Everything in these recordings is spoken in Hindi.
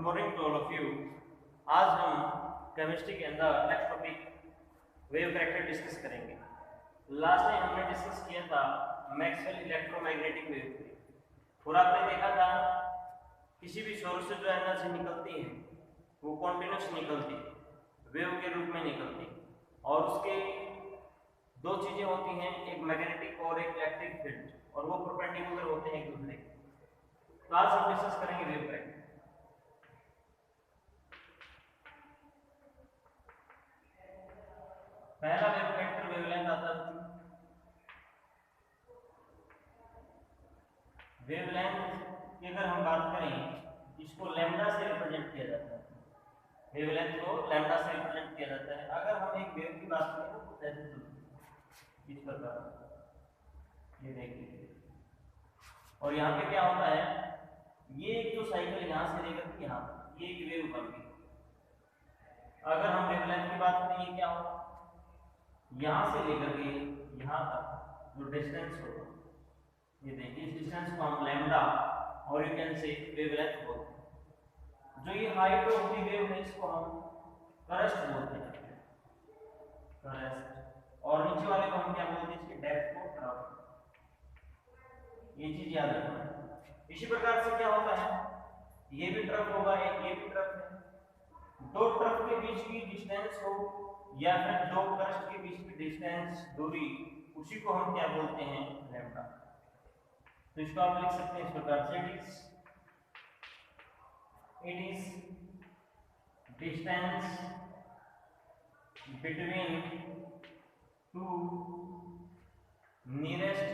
Morning to all of you. आज हम केमिस्ट्री के अंदर next topic wave character discuss करेंगे। लास्ट टाइम हमने डिस्कस किया था मैक्सवेल इलेक्ट्रोमैग्नेटिक वेव थ्योरी और आपने देखा था किसी भी सोर्स से जो एनर्जी निकलती है वो कॉन्टिन्यूस निकलती है, वेव के रूप में निकलती है और उसके दो चीजें होती हैं, एक मैग्नेटिक और एक इलेक्ट्रिक फील्ड, और वो परपेंडिकुलर होते हैं एक दूसरे के। तो आज हम डिस्कस करेंगे वेव कैरेक्टर। पहला वेव कैरेक्टर वेवलेंथ आता है। वेवलेंथ की अगर हम बात करें इसको लैम्डा से रिप्रेजेंट किया जाता है। वेवलेंथ को लैम्डा से रिप्रेजेंट किया जाता है। अगर हम एक वेव की बात करें तो ऐसे इस प्रकार ये देखिए, और यहाँ पे क्या होता है, ये एक जो साइकिल यहाँ से लेकर के यहाँ ये एक वेव बन गई। अगर हम वेवलेंथ की बात करें ये क्या होगा, यहाँ से लेकर के यहाँ तक जो डिस्टेंस होगा, ये देखिए इस डिस्टेंस को हम लैम्डा और यू कैन से वेवलेंथ बोलते हैं। जो ये हाइट ऑफ द वेव है इसको हम करस्ट बोलते हैं, करस्ट, और नीचे वाले को हम क्या बोलते हैं, इसकी डेप्थ को ट्रफ। ये चीज याद रखना। इसी प्रकार से क्या होता है, ये भी ट्रफ होगा, एक ये भी ट्रफ है। दो ट्रफ के बीच की डिस्टेंस हो या फिर दो करस्ट के बीच की डिस्टेंस दूरी, उसी को हम क्या बोलते हैं, लैम्डा। तो इसको आप लिख सकते हैं इस प्रकार से, it is distance between two nearest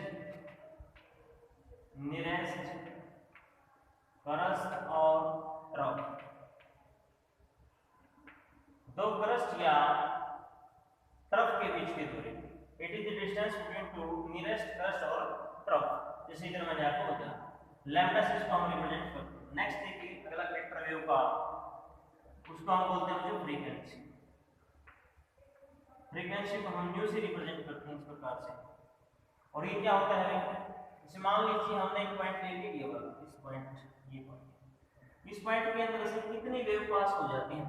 crest और ट्रफ। दो करस्ट या ट्रफ के बीच की दूरी, it is the distance between two nearest crest और ट्रफ। इसी तरह मैंने आपको बताया लैम्डा से इसको हम रिप्रेजेंट करते हैं। नेक्स्ट देखिए अगला वेक्टर वेव का, उसको हम बोलते हैं जो फ्रीक्वेंसी। फ्रीक्वेंसी को हम न्यू से रिप्रेजेंट करते हैं इस प्रकार से। और ये क्या होता है, जैसे मान लीजिए हमने एक पॉइंट ले लिया, इस पॉइंट, ये पॉइंट, इस पॉइंट के अंदर से कितनी वेव पास हो जाती है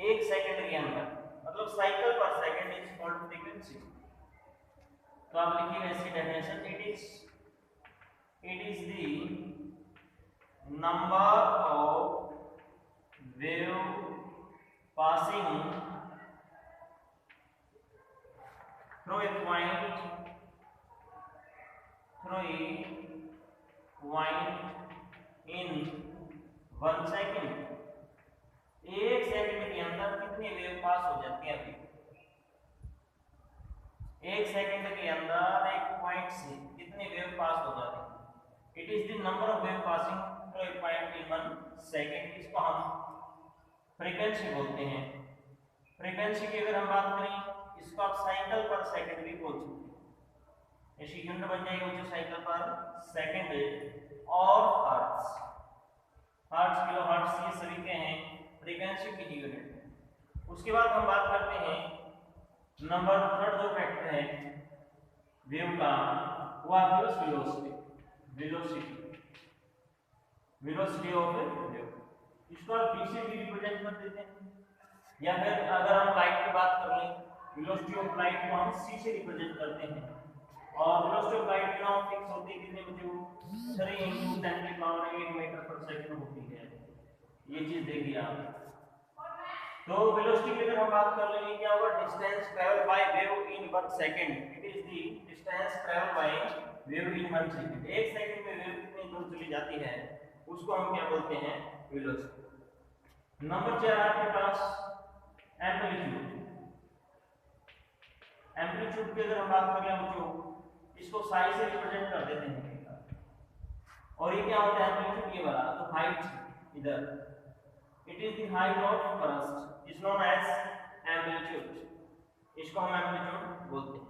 एक सेकंड के अंदर, मतलब साइकिल पर सेकंड इज कॉल्ड फ्रीक्वेंसी। तो आप लिखिए इसकी definition, it is the number of wave passing through a point in 1 second. एक सेकंड के अंदर कितनी वेव पास हो जाती है। एक सेकंड के अंदर एक पॉइंट से कितनी वेव पास हो जाती है। It is the number of wave passing through a point in 1 second. इसको हम फ्रीक्वेंसी बोलते हैं। फ्रीक्वेंसी की अगर हम बात करें इसको आप साइकिल पर सेकंड भी बोल सकते हैं। ऐसी यूनिट बन जाएगी मुझे साइकिल पर सेकंड और हर्ट्ज, किलो हर्ट्ज, ये सभी के हैं फ्रीक्वेंसी की यूनिट। उसके बाद हम बात करते हैं नंबर थर्ड जो फैक्टर है वेव का, वो आपके पास वेलोसिटी ऑफ वेव। इसको आप v से भी रिप्रेजेंट कर देते हैं, या फिर अगर हम लाइट की बात कर लें, वेलोसिटी ऑफ लाइट को हम c से रिप्रेजेंट करते हैं। और वेलोसिटी ऑफ लाइट की नाम फिक्स होती है कितने बजे, 3 × 10⁻⁸ मीटर पर सेकंड होती है। ये चीज देखिए आप। तो वेलोसिटी की अगर हम बात कर लेंगे क्या होगा, distance travel by wave in 1 second. It is the distance travel by wave in 1 second. एक सेकंड में वेव कितनी दूर चली जाती है उसको हम क्या बोलते हैं, वेलोसिटी। नंबर 4 आपके पास एम्पलीट्यूड। एम्पलीट्यूड की अगर हम बात करें बच्चों, इसको साई से रिप्रेजेंट कर देते हैं। और ये क्या होता है एम्पलीट्यूड, ये वाला तो हाइट इधर, it is the height of crest is known as amplitude. इसको हम एम्पलीट्यूड बोलते हैं।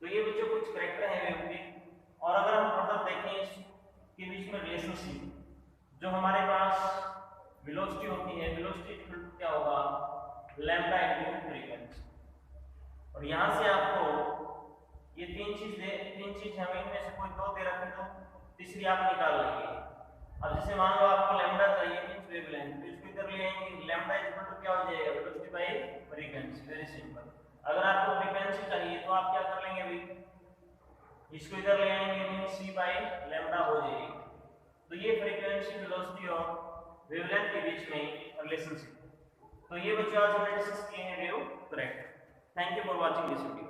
तो ये बच्चों कुछ कैरेक्टर है वेव के। और अगर हम फर्दर देखें इसके बीच में रिलेशनशिप, जो हमारे पास वेलोसिटी होती है, वेलोसिटी क्या होगा, लैम्डा इनटू फ्रीक्वेंसी। और यहाँ से आपको ये तीन चीज हमें इनमें से कोई दो दे रखी तो तीसरी आप निकाल लेंगे। अब जैसे मान लो आपको लैम्डा चाहिए मींस वेवलेंथ, तो इसको लैम्डा इज इक्वल टू क्या हो जाएगा, velocity bye frequency, very simple. अगर आपको फ्रीक्वेंसी चाहिए तो आप क्या कर लेंगे अभी, इसको इधर ले आएंगे, मींस c बाय लैम्डा हो जाएगी। तो ये फ्रीक्वेंसी, वेलोसिटी और वेवलेंथ के बीच में रिलेशनशिप। तो ये बच्चों आज हमने डिस्कस किए हैं wave correct. Thank you for watching this video.